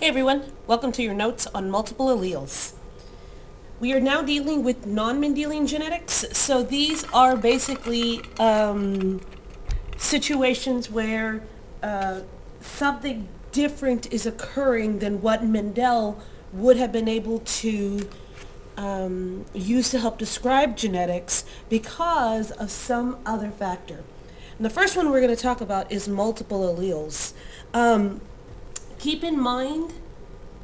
Hey everyone, welcome to your notes on multiple alleles. We are now dealing with non-Mendelian genetics. So these are basically situations where something different is occurring than what Mendel would have been able to use to help describe genetics because of some other factor. And the first one we're going to talk about is multiple alleles. Keep in mind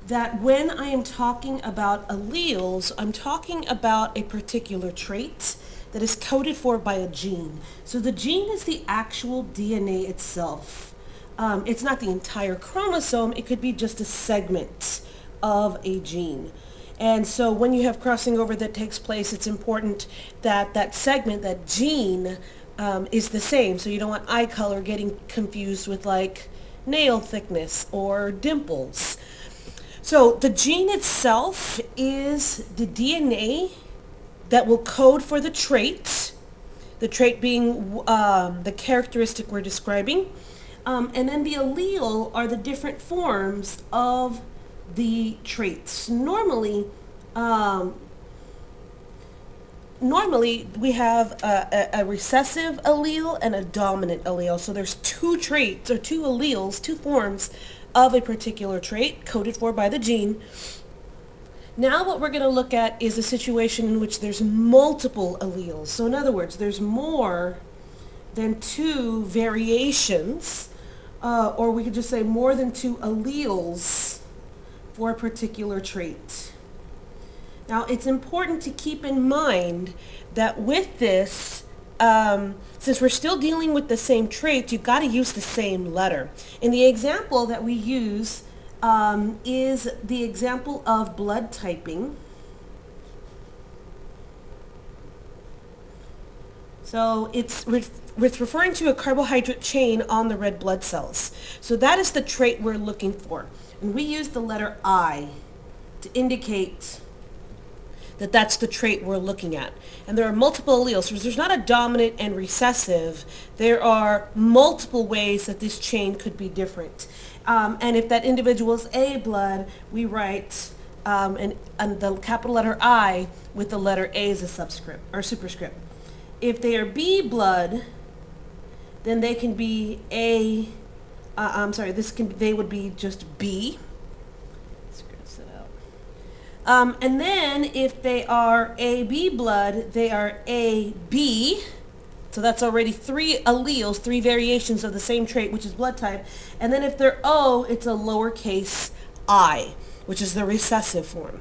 that when I am talking about alleles, I'm talking about a particular trait that is coded for by a gene. So the gene is the actual DNA itself. It's not the entire chromosome. It could be just a segment of a gene. And so when you have crossing over that takes place, it's important that that segment, that gene, is the same. So you don't want eye color getting confused with like nail thickness or dimples. So the gene itself is the DNA that will code for the trait being the characteristic we're describing. And then the allele are the different forms of the traits. Normally we have a recessive allele and a dominant allele. So there's two traits or two alleles, two forms of a particular trait coded for by the gene. Now what we're going to look at is a situation in which there's multiple alleles. So in other words, there's more than two variations, or we could just say more than two alleles for a particular trait. Now, it's important to keep in mind that with this, since we're still dealing with the same traits, you've got to use the same letter. And the example that we use is the example of blood typing. So it's referring to a carbohydrate chain on the red blood cells. So that is the trait we're looking for. And we use the letter I to indicate that that's the trait we're looking at. And there are multiple alleles. So there's not a dominant and recessive. There are multiple ways that this chain could be different. And if that individual is A blood, we write and the capital letter I with the letter A as a subscript or superscript. If they are B blood, then they can be they would be just B. And then if they are AB blood, they are AB. So that's already three alleles, three variations of the same trait, which is blood type. And then if they're O, it's a lowercase I, which is the recessive form.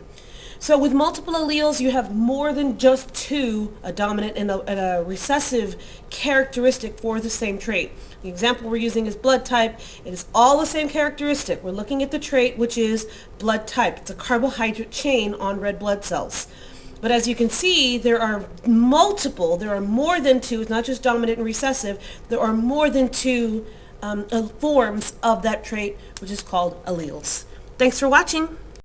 So with multiple alleles, you have more than just two, a dominant and a recessive characteristic for the same trait. The example we're using is blood type. It is all the same characteristic. We're looking at the trait, which is blood type. It's a carbohydrate chain on red blood cells. But as you can see, there are multiple, there are more than two, it's not just dominant and recessive, there are more than two forms of that trait, which is called alleles. Thanks for watching.